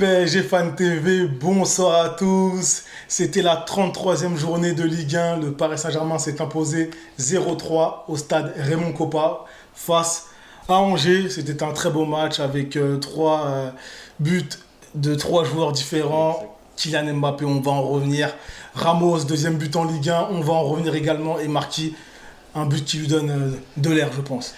PSG Fan TV, bonsoir à tous. C'était la 33e journée de Ligue 1. Le Paris Saint-Germain s'est imposé 0-3 au stade Raymond Kopa face à Angers. C'était un très beau match avec trois buts de trois joueurs différents. Kylian Mbappé, on va en revenir. Ramos, deuxième but en Ligue 1, on va en revenir également. Et Marquis, un but qui lui donne de l'air, je pense.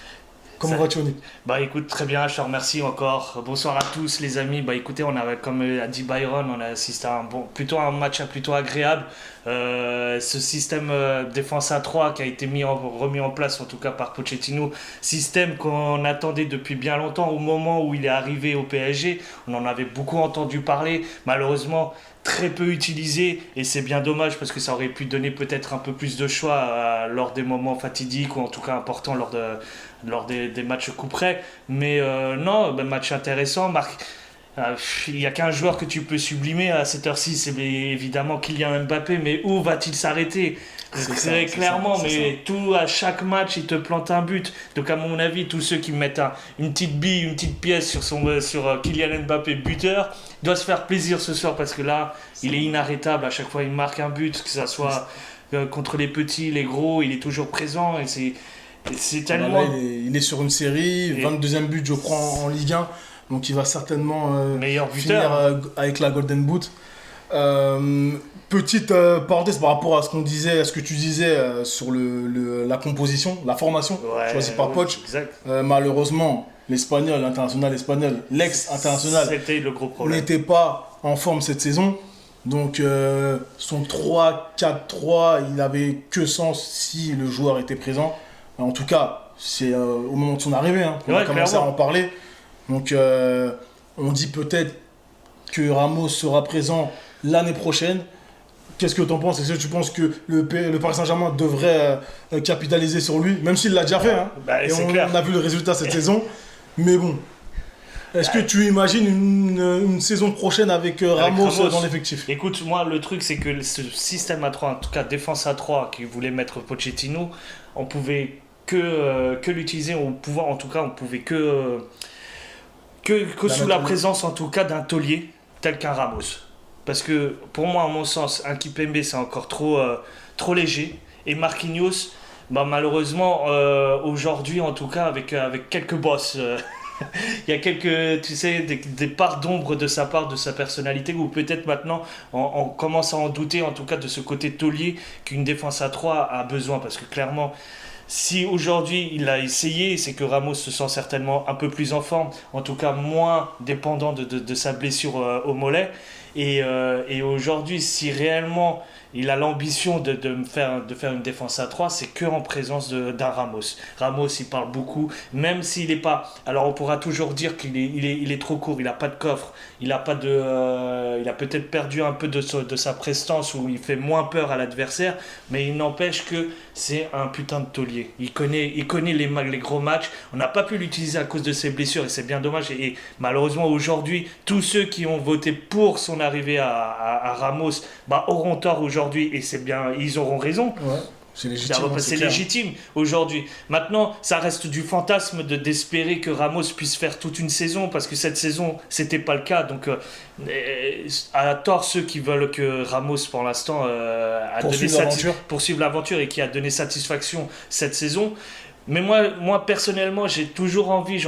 Comment vas-tu, Oni? Bah écoute, très bien, je te remercie encore. Bonsoir à tous les amis. Bah écoutez, comme a dit Byron, on a assisté à plutôt un match plutôt agréable. Ce système défense à 3 qui a été remis en place en tout cas par Pochettino, système qu'on attendait depuis bien longtemps au moment où il est arrivé au PSG. On en avait beaucoup entendu parler. Malheureusement, très peu utilisé et c'est bien dommage parce que ça aurait pu donner peut-être un peu plus de choix lors des moments fatidiques ou en tout cas importants lors des matchs coup près. Mais non, match intéressant. Il n'y a qu'un joueur que tu peux sublimer à cette heure-ci, c'est évidemment Kylian Mbappé, mais où va-t-il s'arrêter? C'est clairement, mais tout à chaque match, il te plante un but. Donc à mon avis, tous ceux qui mettent une petite bille, une petite pièce sur Kylian Mbappé buteur, doivent se faire plaisir ce soir parce que là, il est inarrêtable. À chaque fois, il marque un but, que ce soit contre les petits, les gros, il est toujours présent et c'est tellement... Là, il est sur une série, 22e but, je crois, en Ligue 1. Donc il va certainement meilleur buteur finir avec la Golden Boot. Petite parenthèse par rapport à ce qu'on disait, à ce que tu disais sur la composition, la formation choisie par Poch. Malheureusement, l'international espagnol, l'ex-international, c'était le gros problème, n'était pas en forme cette saison. Donc son 3-4-3, il n'avait que sens si le joueur était présent. En tout cas, c'est au moment de son arrivée qu'on a commencé à en parler. Donc on dit peut-être que Ramos sera présent l'année prochaine. Qu'est-ce que tu en penses? Est-ce que tu penses que le Paris Saint-Germain devrait capitaliser sur lui? Même s'il l'a déjà fait. Et on a vu le résultat cette saison. Mais bon, est-ce que tu imagines une saison prochaine avec Ramos dans l'effectif? Écoute, moi le truc c'est que ce système à 3, en tout cas défense à 3 qui voulait mettre Pochettino, on pouvait que l'utiliser, on pouvait que sous la présence en tout cas d'un taulier tel qu'un Ramos. Parce que pour moi, à mon sens, un Kimpembe c'est encore trop léger. Et Marquinhos, malheureusement, aujourd'hui en tout cas avec quelques bosses, il y a quelques, tu sais, des parts d'ombre de sa part, de sa personnalité, où peut-être maintenant on commence à en douter en tout cas de ce côté taulier qu'une défense à 3 a besoin. Parce que clairement, si aujourd'hui il a essayé, c'est que Ramos se sent certainement un peu plus en forme, en tout cas moins dépendant de sa blessure au mollet. Et aujourd'hui, si réellement il a l'ambition de faire une défense à 3, c'est que en présence d'un Ramos. Ramos, il parle beaucoup, même s'il n'est pas... Alors on pourra toujours dire qu'il est trop court, il n'a pas de coffre, il a peut-être perdu un peu de sa prestance, où il fait moins peur à l'adversaire, mais il n'empêche que c'est un putain de taulier. Il connaît les gros matchs. On n'a pas pu l'utiliser à cause de ses blessures et c'est bien dommage. Et malheureusement aujourd'hui, tous ceux qui ont voté pour son arrivée à Ramos auront tort aujourd'hui, et c'est bien, ils auront raison. Ouais. C'est légitime. C'est légitime aujourd'hui. Maintenant, ça reste du fantasme d'espérer que Ramos puisse faire toute une saison, parce que cette saison, c'était pas le cas. Donc, à tort ceux qui veulent que Ramos, pour l'instant, poursuive l'aventure et qui a donné satisfaction cette saison. Mais moi personnellement, j'ai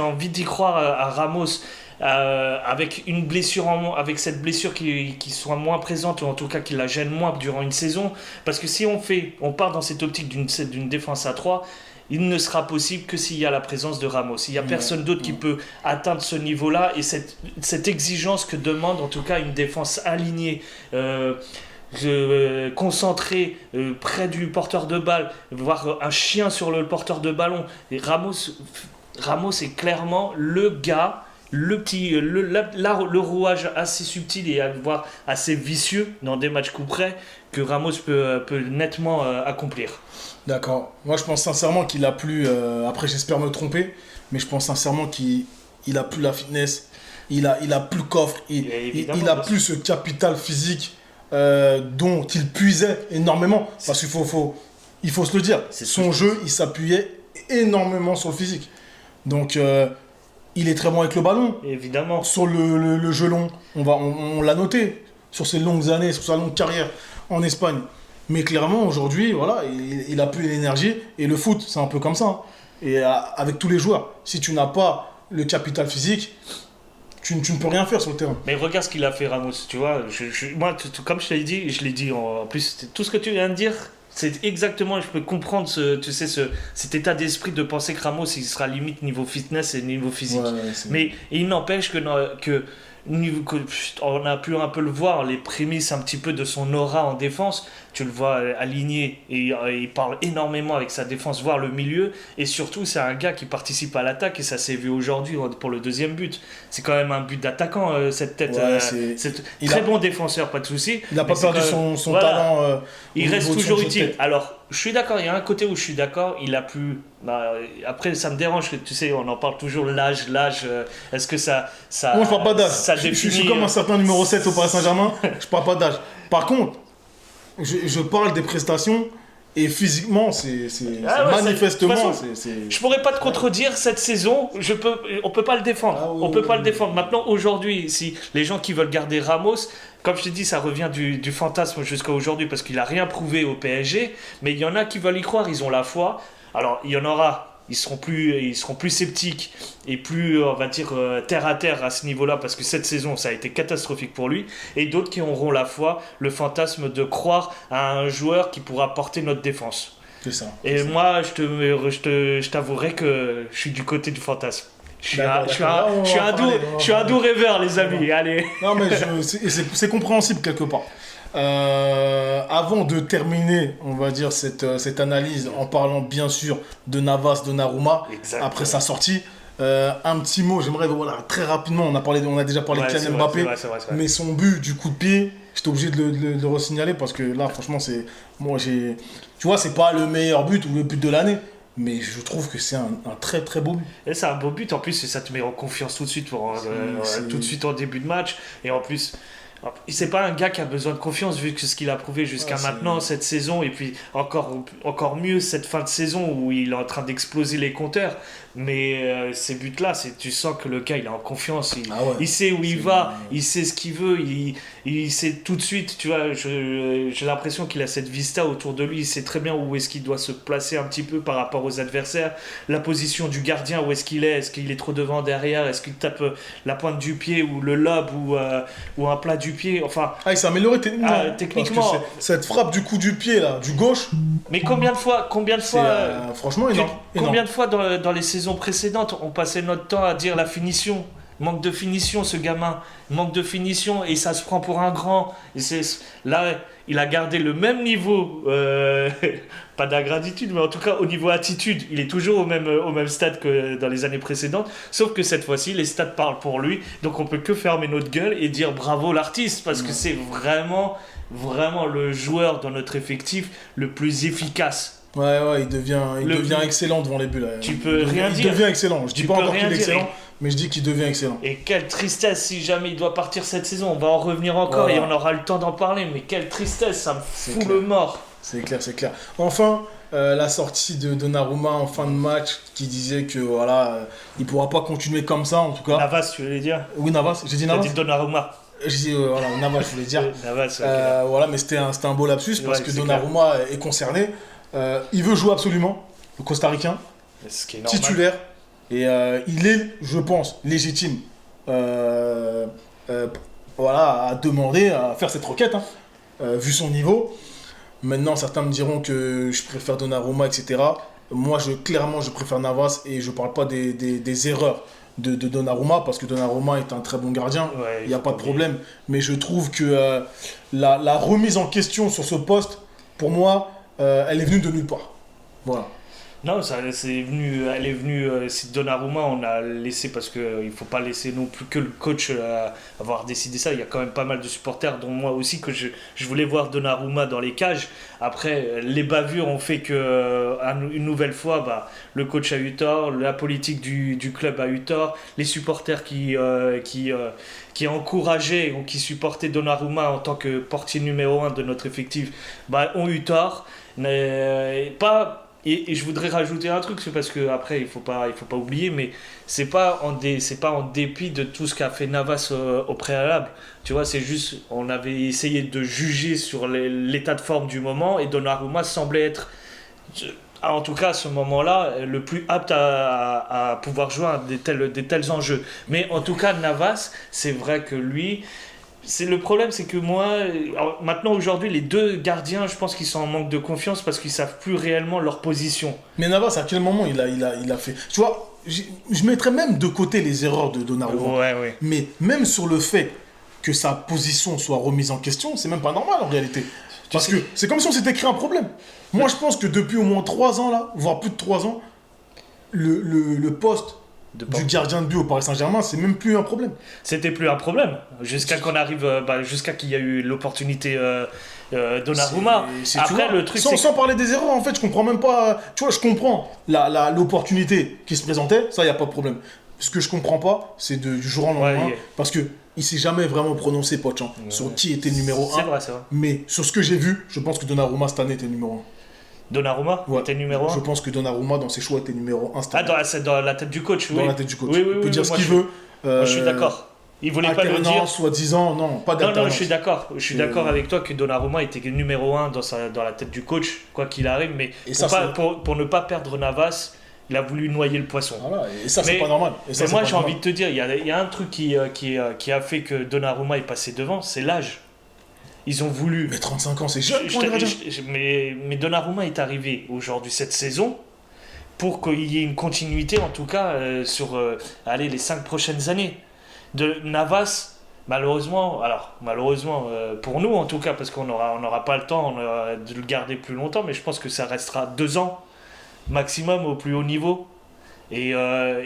envie d'y croire à Ramos. Avec une blessure avec cette blessure qui soit moins présente, ou en tout cas qui la gêne moins durant une saison, parce que si on part dans cette optique d'une défense à 3, il ne sera possible que s'il y a la présence de Ramos. Il n'y a personne d'autre qui peut atteindre ce niveau-là, et cette exigence que demande en tout cas une défense alignée, concentré près du porteur de balle, voire un chien sur le porteur de ballon. Et Ramos est clairement le gars, le rouage assez subtil et voire assez vicieux dans des matchs coup près que Ramos peut nettement accomplir. D'accord. Moi, je pense sincèrement qu'il a plus... après, j'espère me tromper, mais je pense sincèrement qu'il a plus la fitness, il a plus le coffre, il a plus ce capital physique dont il puisait énormément. Parce qu'il faut se le dire, son jeu, il s'appuyait énormément sur le physique. Donc... il est très bon avec le ballon. Évidemment. Sur le jeu long, on l'a noté sur ses longues années, sur sa longue carrière en Espagne. Mais clairement, aujourd'hui, voilà, il a plus l'énergie. Et le foot, c'est un peu comme ça. Hein. Et avec tous les joueurs, si tu n'as pas le capital physique, tu ne peux rien faire sur le terrain. Mais regarde ce qu'il a fait Ramos, tu vois. Moi, comme je l'ai dit en plus, tout ce que tu viens de dire, c'est exactement, je peux comprendre cet état d'esprit de penser que Ramos, il sera limite niveau fitness et niveau physique. Ouais, mais il n'empêche que on a pu un peu le voir, les prémices un petit peu de son aura en défense. Tu le vois aligné et il parle énormément avec sa défense, voire le milieu. Et surtout, c'est un gars qui participe à l'attaque et ça s'est vu aujourd'hui pour le deuxième but. C'est quand même un but d'attaquant, cette tête. Ouais, c'est très bon défenseur, pas de souci. Il n'a pas perdu son voilà, talent. Il reste toujours utile. Alors, je suis d'accord, il y a un côté où je suis d'accord, il a pu. Après, ça me dérange que tu sais, on en parle toujours, l'âge. Est-ce que ça. Moi, je parle pas d'âge. Je suis comme un certain numéro 7 au Paris Saint-Germain, je parle pas d'âge. Par contre, je parle des prestations et physiquement, c'est manifestement. Je pourrais pas te contredire cette saison. On peut pas le défendre. On peut pas le défendre. Maintenant, aujourd'hui, si les gens qui veulent garder Ramos, comme je t'ai dit, ça revient du fantasme jusqu'à aujourd'hui parce qu'il a rien prouvé au PSG. Mais il y en a qui veulent y croire. Ils ont la foi. Alors, il y en aura. Ils seront plus sceptiques et plus, on va dire, terre à terre à ce niveau-là, parce que cette saison, ça a été catastrophique pour lui. Et d'autres qui auront la foi, le fantasme de croire à un joueur qui pourra porter notre défense. C'est ça. Et moi, je t'avouerai que je suis du côté du fantasme. Je suis un doux rêveur, les amis. Allez. Non, mais c'est compréhensible quelque part. Avant de terminer, on va dire, cette analyse en parlant bien sûr de Navas, de Donnarumma, après sa sortie, un petit mot, j'aimerais, voilà, très rapidement, on a déjà parlé de Kylian Mbappé, mais son but du coup de pied, j'étais obligé de le resignaler parce que là, franchement, tu vois, c'est pas le meilleur but ou le but de l'année. Mais je trouve que c'est un très très beau but. Et c'est un beau but, en plus ça te met en confiance tout de suite, tout de suite en début de match. Et en plus, c'est pas un gars qui a besoin de confiance vu que ce qu'il a prouvé jusqu'à maintenant cette saison, et puis encore mieux cette fin de saison où il est en train d'exploser les compteurs. Mais ces buts-là, tu sens que le gars il est en confiance, il sait où il va, il sait ce qu'il veut, il sait tout de suite, tu vois. J'ai l'impression qu'il a cette vista autour de lui, il sait très bien où est-ce qu'il doit se placer un petit peu par rapport aux adversaires, la position du gardien, où est-ce qu'il est trop devant, derrière, est-ce qu'il tape la pointe du pied ou le lob ou un plat du pied, enfin. Il s'est amélioré techniquement. Techniquement. Cette frappe du coup du pied là, du gauche. Mais combien de fois franchement énorme. Combien de fois dans les saisons précédentes on passait notre temps à dire la finition, manque de finition, ce gamin manque de finition, et ça se prend pour un grand, et là il a gardé le même niveau, pas d'ingratitude, mais en tout cas au niveau attitude il est toujours au même stade que dans les années précédentes, sauf que cette fois-ci les stats parlent pour lui, donc on peut que fermer notre gueule et dire bravo l'artiste, parce que c'est vraiment le joueur dans notre effectif le plus efficace. Ouais, il devient excellent devant les buts. Là. Tu peux rien dire. Il devient excellent. Je dis pas encore qu'il est excellent, mais je dis qu'il devient excellent. Et quelle tristesse si jamais il doit partir cette saison. On va en revenir encore et on aura le temps d'en parler. Mais quelle tristesse, ça me fout le mort. C'est clair. Enfin, la sortie de Donnarumma en fin de match qui disait que voilà, il pourra pas continuer comme ça en tout cas. Navas, tu voulais dire? Oui, Navas. J'ai dit Navas. J'ai dit Donnarumma. J'ai dit Navas, je voulais dire. Navas, voilà, mais c'était un beau lapsus parce que Donnarumma est concerné. Il veut jouer absolument, le Costa-Ricain, titulaire, et il est, je pense, légitime à demander, à faire cette requête, vu son niveau. Maintenant, certains me diront que je préfère Donnarumma, etc. Moi, clairement, je préfère Navas, et je ne parle pas des erreurs de Donnarumma, parce que Donnarumma est un très bon gardien, il n'y a pas de problème. Mais je trouve que la remise en question sur ce poste, pour moi, elle est venue de nulle part. Voilà. Non, elle est venue. Si Donnarumma, on a laissé, parce qu'il ne faut pas laisser non plus que le coach avoir décidé ça. Il y a quand même pas mal de supporters, dont moi aussi, que je voulais voir Donnarumma dans les cages. Après, les bavures ont fait que, une nouvelle fois, le coach a eu tort, la politique du club a eu tort, les supporters qui encourageaient ou qui supportaient Donnarumma en tant que portier numéro 1 de notre effectif ont eu tort. Et je voudrais rajouter un truc, c'est parce que après il faut pas oublier, mais c'est pas en dépit de tout ce qu'a fait Navas au préalable. Tu vois, c'est juste on avait essayé de juger sur l'état de forme du moment et Donnarumma semblait être, en tout cas à ce moment-là, le plus apte à pouvoir jouer à des tels enjeux. Mais en tout cas Navas, c'est vrai que lui. Le problème, c'est que moi, maintenant aujourd'hui, les deux gardiens, je pense qu'ils sont en manque de confiance parce qu'ils savent plus réellement leur position. Mais Navas, à quel moment il a fait... Tu vois, je mettrais même de côté les erreurs de Donnarumma. Ouais. Mais même sur le fait que sa position soit remise en question, c'est même pas normal en réalité. Parce que c'est comme si on s'était créé un problème. Moi, je pense que depuis au moins 3 ans, là, voire plus de 3 ans, le poste du gardien de but au Paris Saint-Germain, c'est même plus un problème. C'était plus un problème jusqu'à qu'on arrive, jusqu'à qu'il y a eu l'opportunité Donnarumma. Après, le truc, sans parler des erreurs, en fait, je comprends même pas. Tu vois, je comprends l'opportunité qui se présentait, ça, y a pas de problème. Ce que je comprends pas, c'est du jour au lendemain, parce que il s'est jamais vraiment prononcé, Poch, sur qui était numéro 1. C'est vrai. Mais sur ce que j'ai vu, je pense que Donnarumma cette année était numéro 1. Donnarumma était numéro 1. Je pense que Donnarumma, dans ses choix, était numéro 1. Dans la tête du coach, oui. Dans la tête du coach. Oui, il peut dire ce qu'il veut. Moi, je suis d'accord. Il voulait pas le dire. Soi-disant, non, pas d'alternance. Non, je suis d'accord. Je suis d'accord avec toi que Donnarumma était numéro 1 dans la tête du coach, quoi qu'il arrive. Mais pour ne pas perdre Navas, il a voulu noyer le poisson. Voilà, et ça, c'est pas normal. Mais moi, j'ai envie de te dire, il y a un truc qui a fait que Donnarumma est passé devant, c'est l'âge. Ils ont voulu... Mais 35 ans, c'est jeune. Mais Donnarumma est arrivé aujourd'hui cette saison pour qu'il y ait une continuité, en tout cas, sur les 5 prochaines années. De Navas, malheureusement, pour nous en tout cas, parce qu'on n'aura pas le temps de le garder plus longtemps, mais je pense que ça restera 2 ans maximum au plus haut niveau. Et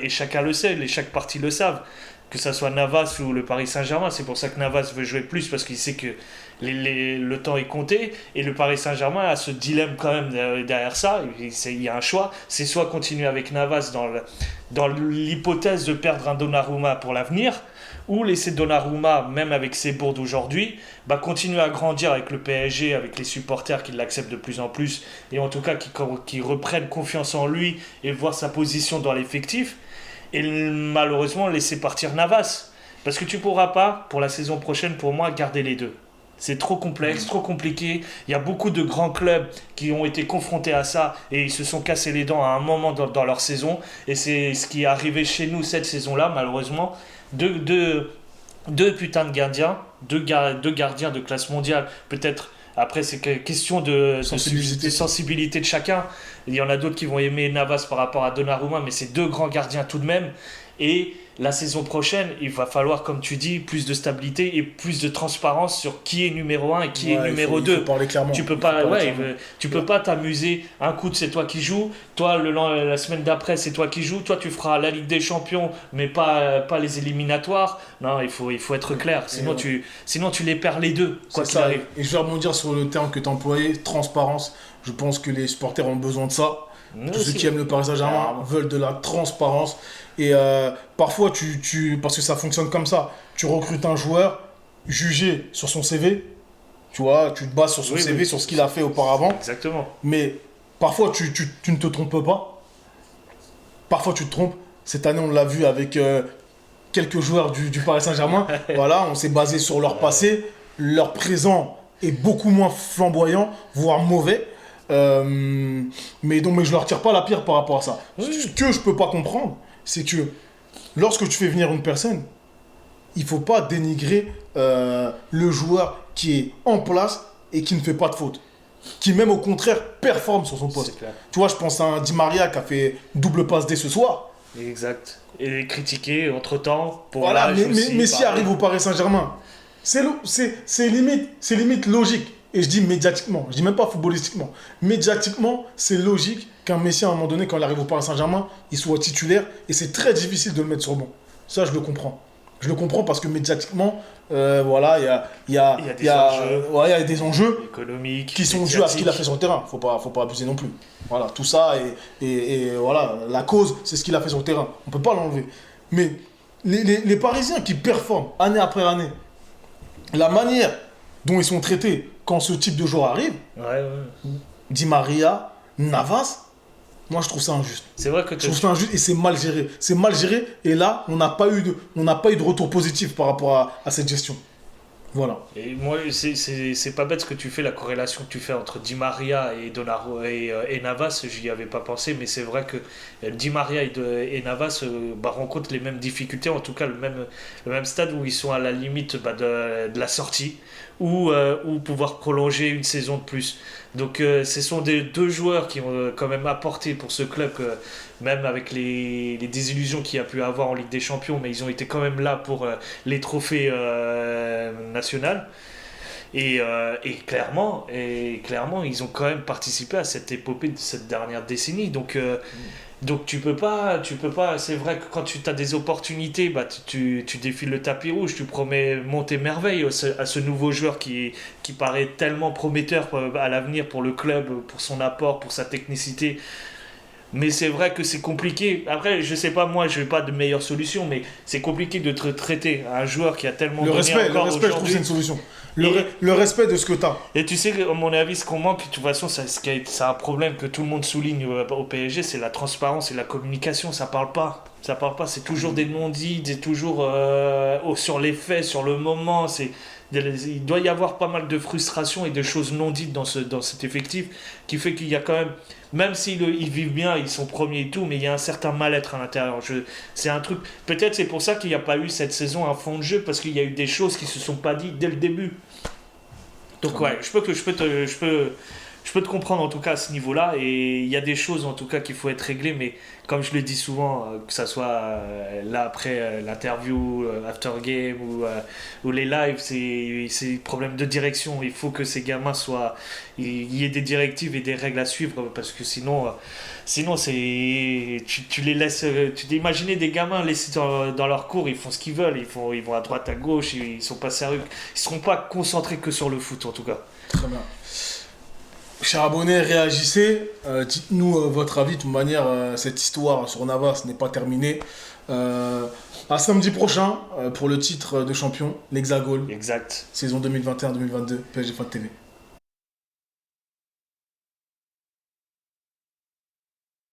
chacun le sait, chaque partie le savent. Que ça soit Navas ou le Paris Saint-Germain, c'est pour ça que Navas veut jouer plus, parce qu'il sait que le temps est compté, et le Paris Saint-Germain a ce dilemme quand même derrière ça. Il y a un choix, c'est soit continuer avec Navas dans l'hypothèse de perdre un Donnarumma pour l'avenir, ou laisser Donnarumma, même avec ses bourdes aujourd'hui, continuer à grandir avec le PSG, avec les supporters qui l'acceptent de plus en plus, et en tout cas qui reprennent confiance en lui et voir sa position dans l'effectif, et malheureusement laisser partir Navas. Parce que tu pourras pas, pour la saison prochaine, pour moi, garder les deux. C'est trop complexe, trop compliqué. Il y a beaucoup de grands clubs qui ont été confrontés à ça et ils se sont cassés les dents à un moment dans leur saison. Et c'est ce qui est arrivé chez nous cette saison-là, malheureusement. Deux putains de gardiens, deux gardiens de classe mondiale, peut-être. Après, c'est question de sensibilité de chacun. Il y en a d'autres qui vont aimer Navas par rapport à Donnarumma, mais c'est 2 grands gardiens tout de même. Et la saison prochaine, il va falloir, comme tu dis, plus de stabilité et plus de transparence sur qui est numéro 1 et qui est numéro 2. Il faut parler clairement. Tu peux pas t'amuser. Un coup, c'est toi qui joues. Toi, la semaine d'après, c'est toi qui joues. Toi, tu feras la Ligue des Champions, mais pas les éliminatoires. Non, il faut être clair. Sinon, tu les perds les deux, quoi qu'il arrive. Et je vais rebondir sur le terme que tu as employé, transparence. Je pense que les supporters ont besoin de ça. Tous ceux qui aiment le Paris Saint-Germain veulent de la transparence. Et parfois, parce que ça fonctionne comme ça, tu recrutes un joueur jugé sur son CV. Tu vois, tu te bases sur son CV, sur ce qu'il a fait auparavant. Exactement. Mais parfois, tu ne te trompes pas. Parfois, tu te trompes. Cette année, on l'a vu avec quelques joueurs du Paris Saint-Germain. Voilà, on s'est basé sur leur passé. Leur présent est beaucoup moins flamboyant, voire mauvais. Mais je leur tire pas la pierre par rapport à ça. Ce que je peux pas comprendre, c'est que lorsque tu fais venir une personne, il faut pas dénigrer le joueur qui est en place et qui ne fait pas de faute, qui même au contraire performe sur son poste. Tu vois, je pense à un Di Maria qui a fait double passe dès ce soir. Exact. Et critiqué entre temps pour mais s'il arrive au Paris Saint-Germain, c'est limite logique. Et je dis médiatiquement, je dis même pas footballistiquement. Médiatiquement, c'est logique qu'un Messi, à un moment donné, quand il arrive au Paris Saint-Germain, il soit titulaire. Et c'est très difficile de le mettre sur le banc. Ça, je le comprends. Je le comprends parce que médiatiquement, il y a des enjeux économiques qui sont dus à ce qu'il a fait sur le terrain. Faut pas abuser non plus. Voilà, tout ça, et voilà, la cause, c'est ce qu'il a fait sur le terrain. On peut pas l'enlever. Mais les Parisiens qui performent année après année, la manière dont ils sont traités quand ce type de joueur arrive, Di Maria, Navas, Moi, je trouve ça injuste. C'est vrai que je trouve ça injuste et c'est mal géré. C'est mal géré et là, on n'a pas eu de retour positif par rapport à cette gestion. Voilà. Et moi, c'est pas bête ce que tu fais, la corrélation que tu fais entre Di Maria et Navas, j'y avais pas pensé, mais c'est vrai que Di Maria et Navas rencontrent les mêmes difficultés, en tout cas le même stade où ils sont à la limite de la sortie ou pouvoir prolonger une saison de plus. Donc ce sont deux joueurs qui ont quand même apporté pour ce club, même avec les désillusions qu'il y a pu avoir en Ligue des Champions, mais ils ont été quand même là pour les trophées nationaux. Et clairement, ils ont quand même participé à cette épopée de cette dernière décennie. Donc tu peux pas, c'est vrai que quand tu as des opportunités, bah, tu défiles le tapis rouge, tu promets monter merveille à ce nouveau joueur qui paraît tellement prometteur à l'avenir pour le club, pour son apport, pour sa technicité. Mais c'est vrai que c'est compliqué. Après, je sais pas, moi, je n'ai pas de meilleure solution, mais c'est compliqué de traiter un joueur qui a tellement le respect, je trouve que c'est une solution. Le respect de ce que tu as. Et tu sais, à mon avis, ce qu'on manque, de toute façon, c'est un problème que tout le monde souligne au PSG, c'est la transparence et la communication. Ça parle pas. C'est toujours des non-dits, c'est toujours sur les faits, sur le moment. Il doit y avoir pas mal de frustration et de choses non dites dans cet effectif qui fait qu'il y a quand même s'ils vivent bien, ils sont premiers et tout, mais il y a un certain mal-être à l'intérieur. C'est un truc. Peut-être c'est pour ça qu'il n'y a pas eu cette saison un fond de jeu, parce qu'il y a eu des choses qui se sont pas dites dès le début. Donc ouais, je peux te comprendre en tout cas à ce niveau-là, et il y a des choses en tout cas qu'il faut être réglées, mais comme je le dis souvent, que ça soit là après l'interview, after game ou les lives, c'est problème de direction. Il faut que ces gamins il y ait des directives et des règles à suivre, parce que sinon c'est tu les laisses, tu t'imagines des gamins laissés dans leur cours, ils font ce qu'ils veulent, ils vont à droite à gauche, ils sont pas sérieux, ils seront pas concentrés que sur le foot en tout cas. Très bien. Chers abonnés, réagissez, dites-nous votre avis. De toute manière, cette histoire sur Navas n'est pas terminée. À samedi prochain pour le titre de champion, l'Hexagone. Exact. Saison 2021-2022, PSG Fan TV.